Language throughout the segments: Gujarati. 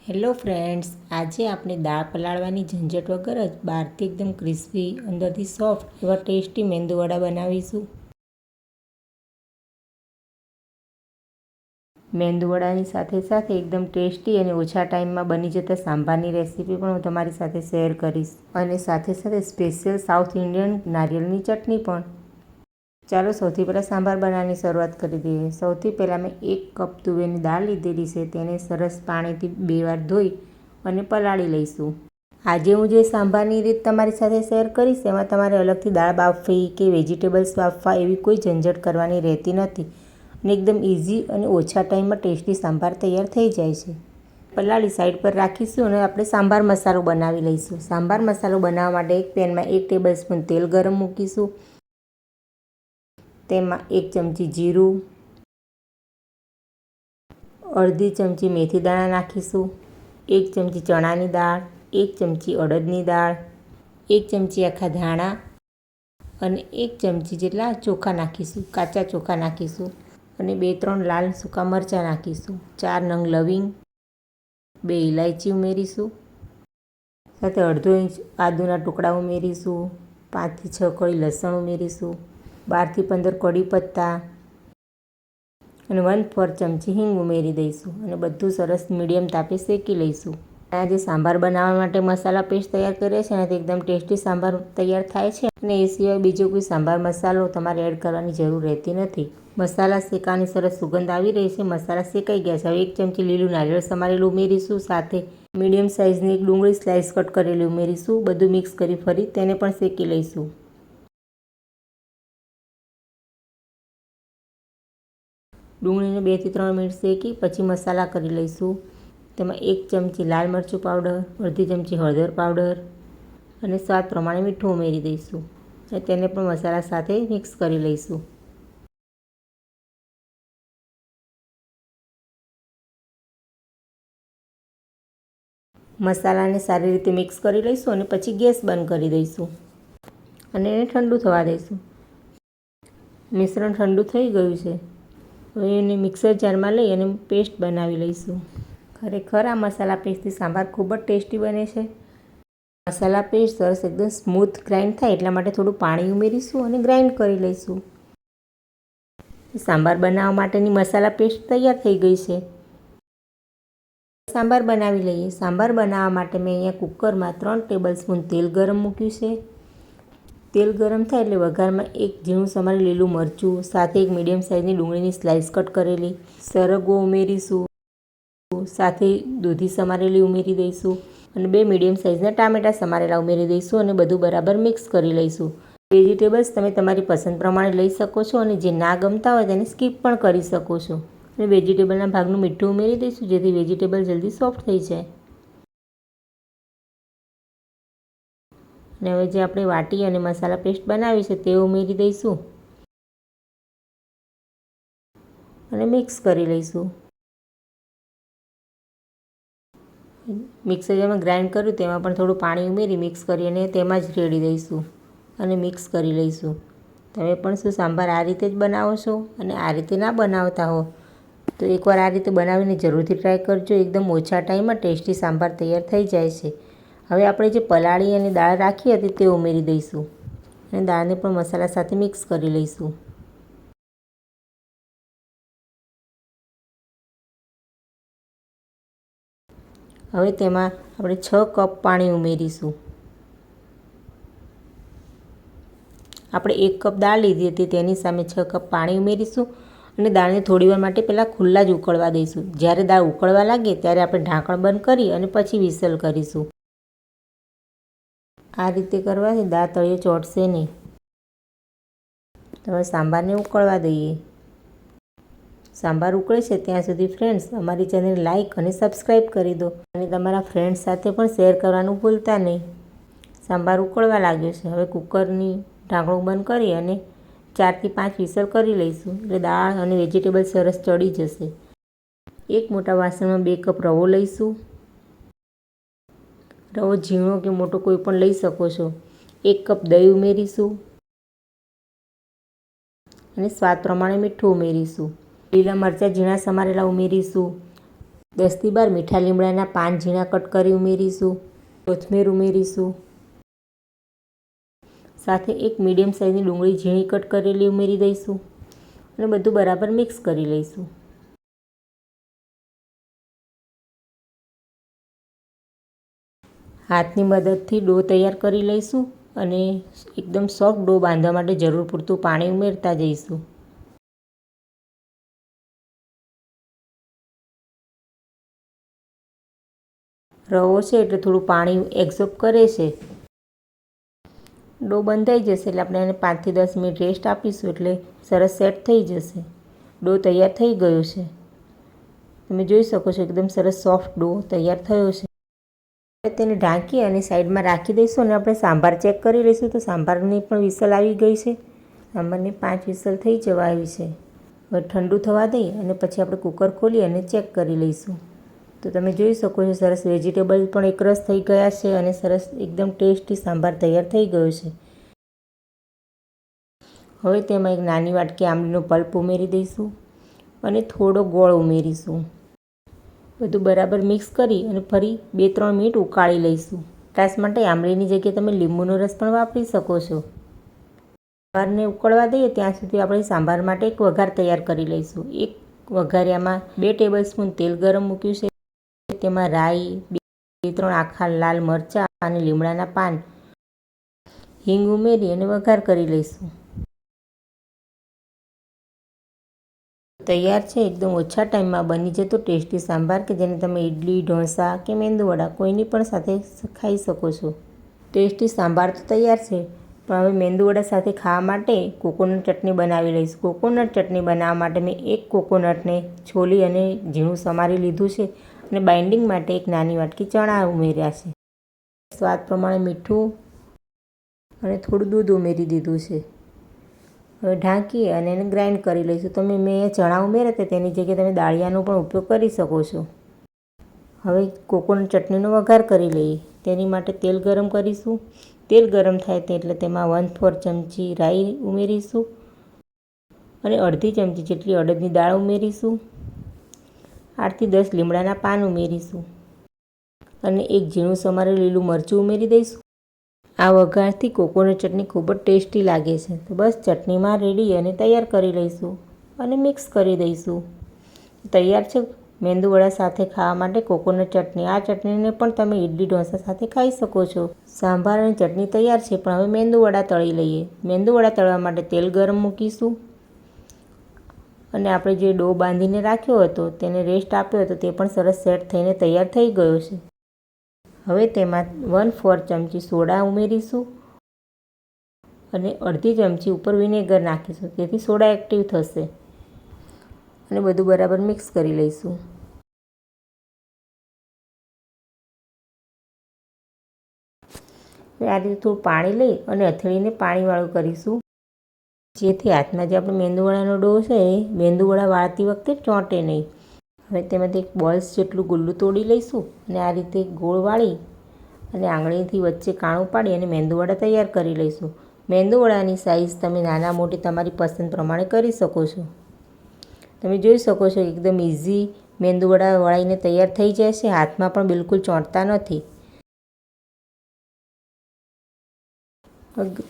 હેલો ફ્રેન્ડ્સ, આજે આપણે દાળ પલાળવાની ઝંઝટ વગર જ બહારથી એકદમ ક્રિસ્પી અંદરથી સોફ્ટ એવા ટેસ્ટી મેંદુવડા બનાવીશું. મેંદુવડાની સાથે સાથે એકદમ ટેસ્ટી અને ઓછા ટાઈમમાં બની જતા સાંભારની રેસીપી પણ હું તમારી સાથે શેર કરીશ, અને સાથે સાથે સ્પેશિયલ સાઉથ ઇન્ડિયન નારિયેળની ચટણી પણ. ચાલો સૌથી પહેલાં સાંભાર બનાવવાની શરૂઆત કરી દઈએ. સૌથી પહેલાં મેં 1 કપ તુવેરની દાળ લીધેલી છે. તેને સરસ પાણીથી 2 વાર ધોઈ અને પલાળી લઈશું. આજે હું જે સાંભારની રીત તમારી સાથે શેર કરીશ એમાં તમારે અલગથી દાળ બાફવી કે વેજીટેબલ્સ બાફવા એવી કોઈ ઝંઝટ કરવાની રહેતી નથી, અને એકદમ ઇઝી અને ઓછા ટાઈમમાં ટેસ્ટી સાંભાર તૈયાર થઈ જાય છે. પલાળી સાઈડ પર રાખીશું અને આપણે સાંભાર મસાલો બનાવી લઈશું. સાંભાર મસાલો બનાવવા માટે એક પેનમાં 1 ટેબલસ્પૂન તેલ ગરમ મૂકીશું. તેમાં 1 ચમચી જીરું, અડધી ચમચી મેથી દાણા નાખીશું, 1 ચમચી ચણાની દાળ, 1 ચમચી અડદની દાળ, 1 ચમચી આખા ધાણા અને 1 ચમચી જેટલા ચોખા નાખીશું, કાચા ચોખા નાખીશું, અને 2-3 લાલ સૂકા મરચાં નાખીશું, 4 નંગ લવિંગ, 2 ઇલાયચી ઉમેરીશું, સાથે અડધો ઇંચ આદુના ટુકડા ઉમેરીશું, 5 થી 6 કળી લસણ ઉમેરીશું, 12 થી 15 કઢી પત્તા અને 1/4 ચમચી હિંગ ઉમેરી દઈશું, અને બધું સરસ મીડિયમ તાપે શેકી લઈશું. આજે સાંભાર બનાવવા માટે મસાલા પેસ્ટ તૈયાર કરીએ છીએ અને તે એકદમ ટેસ્ટી સાંભાર તૈયાર થાય છે, અને એ સિવાય બીજો કોઈ સાંભાર મસાલો તમારે એડ કરવાની જરૂર રહેતી નથી. મસાલા શેકાની સરસ સુગંધ આવી રહી છે. મસાલા શેકાઈ ગયા છે. હવે 1 ચમચી લીલું નારિયેળ સમારેલું ઉમેરીશું. સાથે મીડિયમ સાઇઝની એક ડુંગળી સ્લાઇસ કટ કરેલી ઉમેરીશું. બધું મિક્સ કરી ફરી તેને પણ શેકી લઈશું. ડુંગળીને 2 થી 3 મિનિટ શેકી પછી મસાલા કરી લઈશું. તેમાં 1 ચમચી લાલ મરચું પાવડર, અડધી ચમચી હળદર પાવડર અને સ્વાદ પ્રમાણે મીઠું ઉમેરી દઈશું, અને તેને પણ મસાલા સાથે મિક્સ કરી લઈશું. મસાલાને સારી રીતે મિક્સ કરી લઈશું અને પછી ગેસ બંધ કરી દઈશું અને એને ઠંડુ થવા દઈશું. મિશ્રણ ઠંડુ થઈ ગયું છે. હવે એને મિક્સર જારમાં લઈ અને પેસ્ટ બનાવી લઈશું. ખરેખર આ મસાલા પેસ્ટથી સાંભાર ખૂબ જ ટેસ્ટી બને છે. મસાલા પેસ્ટ સરસ એકદમ સ્મૂથ ગ્રાઇન્ડ થાય એટલા માટે થોડું પાણી ઉમેરીશું અને ગ્રાઇન્ડ કરી લઈશું. સાંભાર બનાવવા માટેની મસાલા પેસ્ટ તૈયાર થઈ ગઈ છે. સાંભાર બનાવી લઈએ. સાંભાર બનાવવા માટે મેં અહીંયા કુકરમાં 3 ટેબલસ્પૂન તેલ ગરમ મૂક્યું છે. તેલ ગરમ થાય એટલે વઘારમાં 1 ઝીણું સમારેલું લીલું મરચું, સાથે 1 મીડિયમ સાઇઝની ડુંગળીની સ્લાઇસ કટ કરેલી, સરગવો ઉમેરીશું, સાથે દૂધી સમારેલી ઉમેરી દઈશું, અને 2 મીડિયમ સાઇઝના ટામેટાં સમારેલા ઉમેરી દઈશું, અને બધું બરાબર મિક્સ કરી લઈશું. વેજીટેબલ્સ તમે તમારી પસંદ પ્રમાણે લઈ શકો છો, અને જે ના ગમતા હોય તેને સ્કીપ પણ કરી શકો છો. અને વેજીટેબલના ભાગનું મીઠું ઉમેરી દઈશું જેથી વેજીટેબલ જલ્દી સોફ્ટ થઈ જાય. અને હવે જે આપણે વાટી અને મસાલા પેસ્ટ બનાવી છે તે ઉમેરી દઈશું અને મિક્સ કરી લઈશું. મિક્સર જેમાં ગ્રાઇન્ડ કર્યું તેમાં પણ થોડું પાણી ઉમેરી મિક્સ કરી અને તેમાં જ રેડી દઈશું અને મિક્સ કરી લઈશું. તમે પણ શું સાંભાર આ રીતે જ બનાવો છો? અને આ રીતે ના બનાવતા હો તો એકવાર આ રીતે બનાવીને જરૂરથી ટ્રાય કરજો. એકદમ ઓછા ટાઈમમાં ટેસ્ટી સાંભાર તૈયાર થઈ જાય છે. હવે આપણે જે પલાળી અને દાળ રાખી હતી તે ઉમેરી દઈશું, અને દાળને પણ મસાલા સાથે મિક્સ કરી લઈશું. હવે તેમાં આપણે 6 કપ પાણી ઉમેરીશું. આપણે 1 કપ દાળ લીધી હતી તેની સામે 6 કપ પાણી ઉમેરીશું, અને દાળને થોડીવાર માટે પહેલાં ખુલ્લા જ ઉકળવા દઈશું. જ્યારે દાળ ઉકળવા લાગે ત્યારે આપણે ઢાંકણ બંધ કરી અને પછી વિસલ કરીશું. આ રીતે કરવાથી દાળ તળિયે ચોંટશે નહીં. હવે સાંભારને ઉકળવા દઈએ. સાંભાર ઉકળે છે ત્યાં સુધી ફ્રેન્ડ્સ અમારી ચેનલ લાઇક અને સબસ્ક્રાઈબ કરી દો, અને તમારા ફ્રેન્ડ્સ સાથે પણ શેર કરવાનું ભૂલતા નહીં. સાંભાર ઉકળવા લાગ્યો છે. હવે કુકરની ઢાંકણું બંધ કરી અને 4 થી 5 વિસલ કરી લઈશું, એટલે દાળ અને વેજીટેબલ સરસ ચડી જશે. એક મોટા વાસણમાં 2 કપ રવો લઈશું. રવો ઝીણો કે મોટો કોઈ પણ લઈ શકો છો. 1 કપ દહીં ઉમેરીશું અને સ્વાદ પ્રમાણે મીઠું ઉમેરીશું. લીલા મરચાં ઝીણા સમારેલા ઉમેરીશું. 10થી 12 મીઠા લીમડાના પાન ઝીણા કટ કરી ઉમેરીશું. કોથમીર ઉમેરીશું. સાથે એક મીડિયમ સાઇઝની ડુંગળી ઝીણી કટ કરેલી ઉમેરી દઈશું અને બધું બરાબર મિક્સ કરી લઈશું. હાથની મદદથી ડો તૈયાર કરી લઈશું અને એકદમ સોફ્ટ ડો બાંધવા માટે જરૂર પૂરતું પાણી ઉમેરતા જઈશું. રવો છે એટલે થોડું પાણી એબ્ઝોર્બ કરે છે. ડો બંધાઈ જશે એટલે આપણે એને 5થી 10 મિનિટ રેસ્ટ આપીશું એટલે સરસ સેટ થઈ જશે. ડો તૈયાર થઈ ગયો છે. તમે જોઈ શકો છો એકદમ સરસ સોફ્ટ ડો તૈયાર થયો છે. હવે તેને ઢાંકી અને સાઈડમાં રાખી દઈશું અને આપણે સાંભાર ચેક કરી લઈશું. તો સાંભારની પણ વિસલ આવી ગઈ છે. સાંભારની 5 વિસલ થઈ જવા આવી છે. હવે ઠંડુ થવા દઈ અને પછી આપણે કુકર ખોલી અને ચેક કરી લઈશું. તો તમે જોઈ શકો છો સરસ વેજીટેબલ પણ એકરસ થઈ ગયા છે અને સરસ એકદમ ટેસ્ટી સાંભાર તૈયાર થઈ ગયો છે. હવે તેમાં એક નાની વાટકી આંબલીનો પલ્પ ઉમેરી દઈશું અને થોડો ગોળ ઉમેરીશું. બધું બરાબર મિક્સ કરી અને ફરી 2-3 મિનિટ ઉકાળી લઈશું. ખટાશ માટે આંબલીની જગ્યાએ તમે લીંબુનો રસ પણ વાપરી શકો છો. સાંભારને ઉકળવા દઈએ ત્યાં સુધી આપણે સાંભાર માટે એક વઘાર તૈયાર કરી લઈશું. એક વઘારિયામાં 2 ટેબલસ્પૂન તેલ ગરમ મૂક્યું છે. તેમાં રાઈ, 2-3 આખા લાલ મરચાં અને લીમડાના પાન, હિંગ ઉમેરી અને વઘાર કરી લઈશું. તૈયાર છે એકદમ ઓછા ટાઈમમાં બની જતો ટેસ્ટી સાંભાર કે જેને તમે ઇડલી, ઢોસા કે મેંદુવડા કોઈની પણ સાથે ખાઈ શકો છો. ટેસ્ટી સાંભાર તો તૈયાર છે પણ હવે મેંદુવડા સાથે ખાવા માટે કોકોનટ ચટણી બનાવી લઈશું. કોકોનટ ચટણી બનાવવા માટે મેં એક કોકોનટને છોલી અને ઝીણું સમારી લીધું છે અને બાઇન્ડિંગ માટે એક નાની વાટકી ચણા ઉમેર્યા છે. સ્વાદ પ્રમાણે મીઠું અને થોડું દૂધ ઉમેરી દીધું છે. હવે ઢાંકી અને એને ગ્રાઇન્ડ કરી લઈશું. તમે મેં ચણા ઉમેર્યા હતા તેની જગ્યાએ તમે દાળિયાનો પણ ઉપયોગ કરી શકો છો. હવે કોકોનટ ચટણીનો વઘાર કરી લઈએ. તેની માટે તેલ ગરમ કરીશું. તેલ ગરમ થાય એટલે તેમાં 1/4 ચમચી રાઈ ઉમેરીશું અને અડધી ચમચી જેટલી અડદની દાળ ઉમેરીશું. 8થી 10 લીમડાના પાન ઉમેરીશું અને એક ઝીણું સમારેલું લીલું મરચું ઉમેરી દઈશું. આ વઘારથી કોકોનટ ચટણી ખૂબ જ ટેસ્ટી લાગે છે. તો બસ ચટણીમાં રેડી અને તૈયાર કરી લઈશું અને મિક્સ કરી દઈશું. તૈયાર છે મેંદુવડા સાથે ખાવા માટે કોકોનટ ચટણી. આ ચટણીને પણ તમે ઇડલી, ઢોસા સાથે ખાઈ શકો છો. સાંભાર અને ચટણી તૈયાર છે પણ હવે મેંદુવડા તળી લઈએ. મેંદુવડા તળવા માટે તેલ ગરમ મૂકીશું અને આપણે જે ડો બાંધીને રાખ્યો હતો તેને રેસ્ટ આપ્યો હતો તે પણ સરસ સેટ થઈને તૈયાર થઈ ગયો છે. હવે તેમાં 1/4 ચમચી સોડા ઉમેરીશું અને અડધી ચમચી ઉપર વિનેગર નાખીશું તેથી સોડા એક્ટિવ થશે અને બધું બરાબર મિક્સ કરી લઈશું. આ રીતે થોડું પાણી લઈ અને અથડીને પાણીવાળું કરીશું જેથી હાથમાં જે આપણે મેંદુવડાનો ડો છે એ મેંદુવડા વાળતી વખતે ચોંટે નહીં. હવે તેમાંથી એક બોલ્સ જેટલું ગુલ્લું તોડી લઈશું અને આ રીતે ગોળ વાળી અને આંગળીથી વચ્ચે કાણું પાડી અને મેંદુવડા તૈયાર કરી લઈશું. મેંદુવડાની સાઇઝ તમે નાના મોટી તમારી પસંદ પ્રમાણે કરી શકો છો. તમે જોઈ શકો છો એકદમ ઇઝી મેંદુવડા વળાઈને તૈયાર થઈ જાય છે. હાથમાં પણ બિલકુલ ચોંટતા નથી.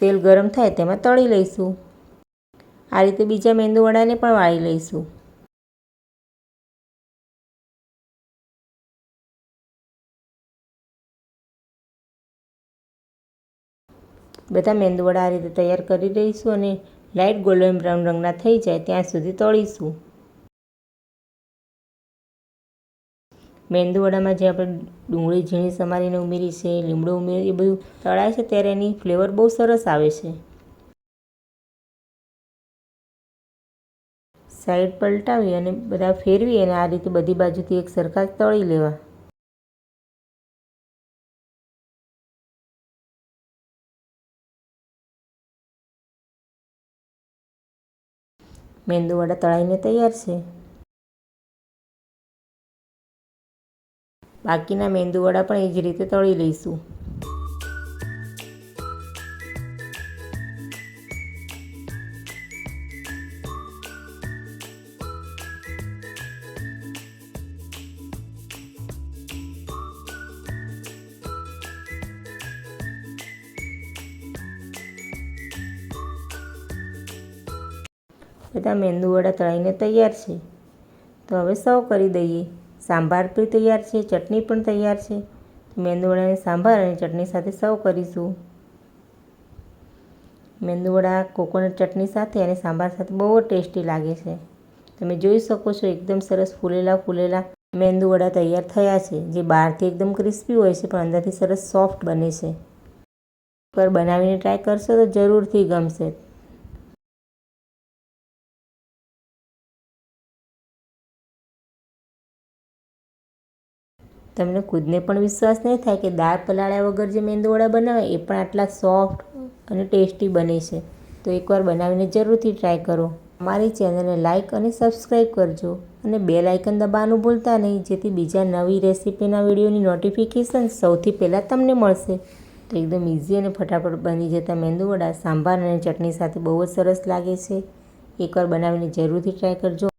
તેલ ગરમ થાય તેમાં તળી લઈશું. આ રીતે બીજા મેંદુવડાને પણ વાળી લઈશું. બધા મેંદુવડા આ રીતે તૈયાર કરી લઈશું અને લાઇટ ગોલ્ડન બ્રાઉન રંગના થઈ જાય ત્યાં સુધી તળીશું. મેંદુવડામાં જે આપણે ડુંગળી ઝીણી સમારીને ઉમેરી છે, લીમડો ઉમેરી, એ બધું તળાય છે ત્યારે એની ફ્લેવર બહુ સરસ આવે છે. સાઈડ પલટાવી અને બધા ફેરવી અને આ રીતે બધી બાજુથી એક સરખા તળી લેવા. મેંદુવડા તળાઈને તૈયાર છે. બાકીના મેંદુવડા પણ એ જ રીતે તળી લઈશું. બધા મેંદુવડા તળાઈને તૈયાર છે. તો હવે સર્વ કરી દઈએ. સાંભાર પણ તૈયાર છે, ચટણી પણ તૈયાર છે. મેંદુવડાને સાંભાર અને ચટણી સાથે સર્વ કરીશું. મેંદુવડા કોકોનટ ચટણી સાથે અને સાંભાર સાથે બહુ જ ટેસ્ટી લાગે છે. તમે જોઈ શકો છો એકદમ સરસ ફૂલેલા મેંદુવડા તૈયાર થયા છે, જે બહારથી એકદમ ક્રિસ્પી હોય છે પણ અંદરથી સરસ સોફ્ટ બને છે. એકવાર બનાવીને ટ્રાય કરશો તો જરૂરથી ગમશે. તમને ખુદને પણ વિશ્વાસ નહીં થાય કે દાળ પલાળ્યા વગર જે મેંદુવડા બનાવે એ પણ આટલા સોફ્ટ અને ટેસ્ટી બને છે. તો એકવાર બનાવીને જરૂરથી ટ્રાય કરો. અમારી ચેનલને લાઇક અને સબસ્ક્રાઈબ કરજો અને બેલ આઇકન દબાવવાનું ભૂલતા નહીં, જેથી બીજા નવી રેસીપીના વિડીયોની નોટિફિકેશન સૌથી પહેલાં તમને મળશે. તો એકદમ ઇઝી અને ફટાફટ બની જતા મેંદુવડા સાંભાર અને ચટણી સાથે બહુ જ સરસ લાગે છે. એકવાર બનાવીને જરૂરથી ટ્રાય કરજો.